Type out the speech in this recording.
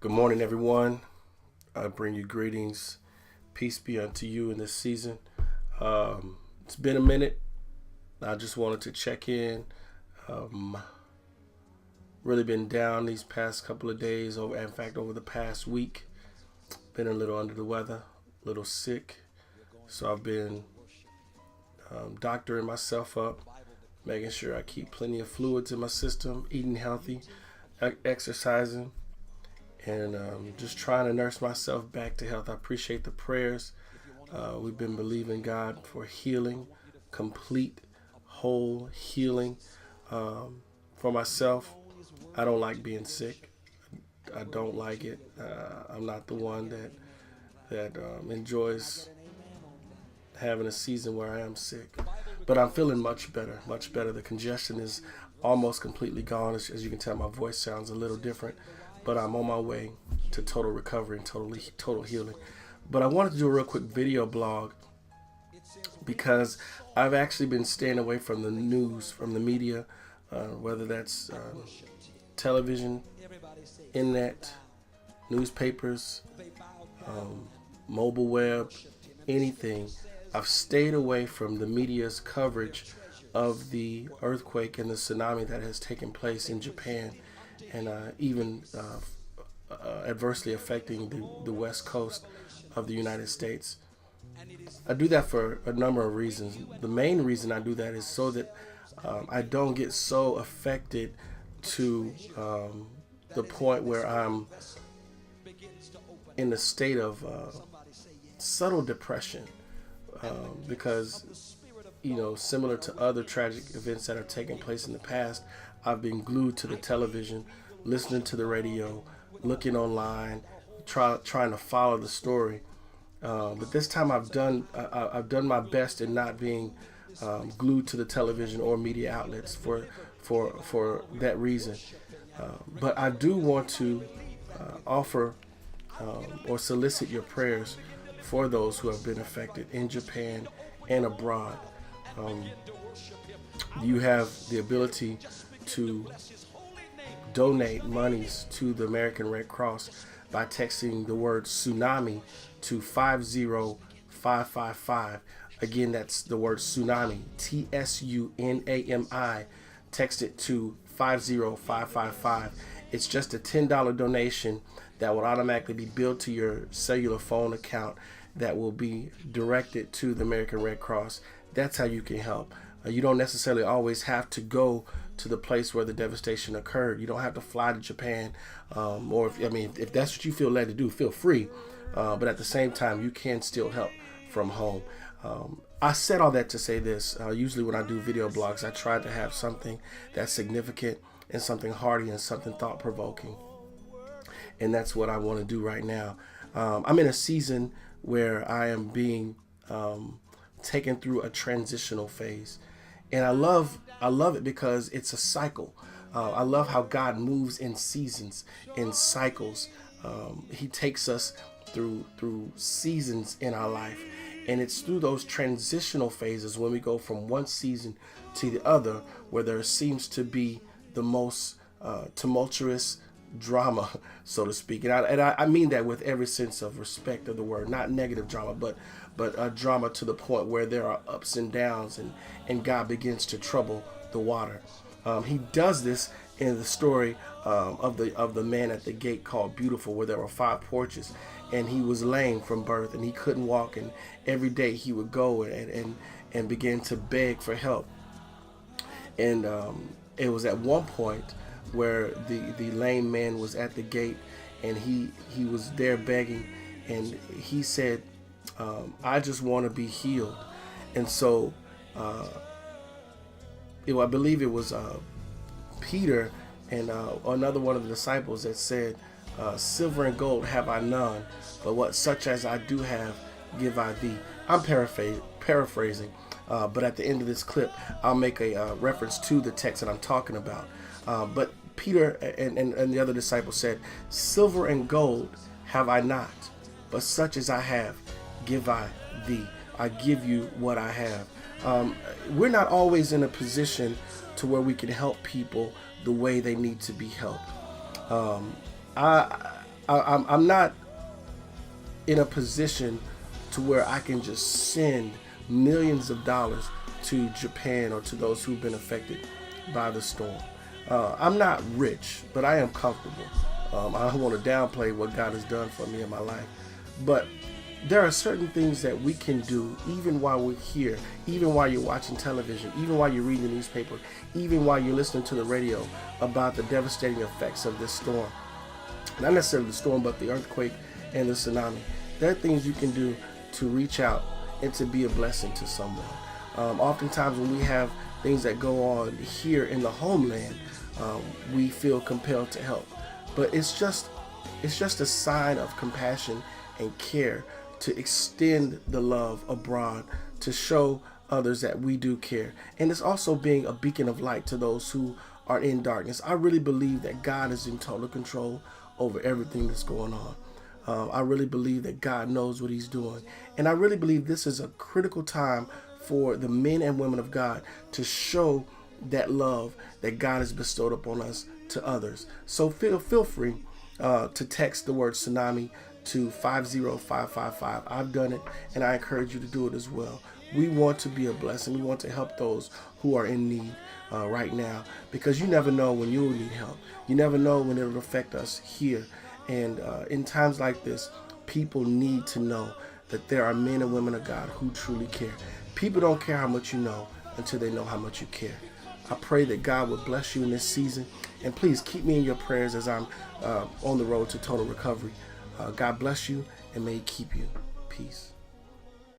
Good morning, everyone. I bring you greetings. Peace be unto you in this season. It's been a minute. I just wanted to check in. Um, really been down these past couple of days. In fact, over the past week, been a little under the weather, a little sick. So I've been doctoring myself up, making sure I keep plenty of fluids in my system, eating healthy, exercising, and just trying to nurse myself back to health. I appreciate the prayers. We've been believing God for healing, complete, whole healing for myself. I don't like being sick. I don't like it. I'm not the one that enjoys having a season where I am sick. But I'm feeling much better, much better. The congestion is almost completely gone. As you can tell, my voice sounds a little different, but I'm on my way to total recovery and total healing. But I wanted to do a real quick video blog because I've actually been staying away from the news, from the media, whether that's television, internet, newspapers, mobile web, anything. I've stayed away from the media's coverage of the earthquake and the tsunami that has taken place in Japan, and even adversely affecting the west coast of the United States. I do that for a number of reasons. The main reason I do that is so that I don't get so affected to the point where I'm in a state of subtle depression, because similar to other tragic events that have taken place in the past, I've been glued to the television, listening to the radio, looking online, trying to follow the story. But this time I've done my best in not being glued to the television or media outlets for that reason. But I do want to offer or solicit your prayers for those who have been affected in Japan and abroad. You have the ability to donate monies to the American Red Cross by texting the word tsunami to 50555. Again, that's the word tsunami, TSUNAMI. Text it to 50555. It's just a $10 donation that will automatically be billed to your cellular phone account that will be directed to the American Red Cross. That's how you can help. You don't necessarily always have to go to the place where the devastation occurred. You don't have to fly to Japan, or if that's what you feel led to do, feel free. But at the same time, you can still help from home. I said all that to say this. Usually when I do video blogs, I try to have something that's significant and something hearty and something thought-provoking. And that's what I want to do right now. I'm in a season where I am being taken through a transitional phase. And I love it because it's a cycle. I love how God moves in seasons, in cycles. He takes us through seasons in our life. And it's through those transitional phases when we go from one season to the other where there seems to be the most tumultuous drama, so to speak. And I mean that with every sense of respect of the word, not negative drama, but drama to the point where there are ups and downs, and God begins to trouble the water. He does this in the story of the man at the gate called Beautiful, where there were 5 porches, and he was lame from birth and he couldn't walk, and every day he would go and begin to beg for help. And it was at one point where the lame man was at the gate, and he was there begging, and he said, I just want to be healed. And so I believe it was Peter and another one of the disciples that said, silver and gold have I none, but what such as I do have give I thee. I'm paraphrasing, but at the end of this clip I'll make a reference to the text that I'm talking about. But Peter and the other disciples said, silver and gold have I not, but such as I have give I thee. I give you what I have. We're not always in a position to where we can help people the way they need to be helped. I'm not in a position to where I can just send millions of dollars to Japan or to those who've been affected by the storm. I'm not rich, but I am comfortable. I don't want to downplay what God has done for me in my life, but there are certain things that we can do even while we're here, even while you're watching television, even while you're reading the newspaper, even while you're listening to the radio about the devastating effects of this storm. Not necessarily the storm, but the earthquake and the tsunami. There are things you can do to reach out and to be a blessing to someone. Oftentimes when we have things that go on here in the homeland, we feel compelled to help. But it's just a sign of compassion and care to extend the love abroad, to show others that we do care. And it's also being a beacon of light to those who are in darkness. I really believe that God is in total control over everything that's going on. I really believe that God knows what he's doing. And I really believe this is a critical time for the men and women of God to show that love that God has bestowed upon us to others. So feel free to text the word tsunami to 50555. I've done it, and I encourage you to do it as well. We want to be a blessing. We want to help those who are in need right now, because you never know when you will need help. You never know when it will affect us here. And in times like this, people need to know that there are men and women of God who truly care. People don't care how much you know until they know how much you care. I pray that God would bless you in this season. And please keep me in your prayers as I'm on the road to total recovery. God bless you, and may he keep you. Peace.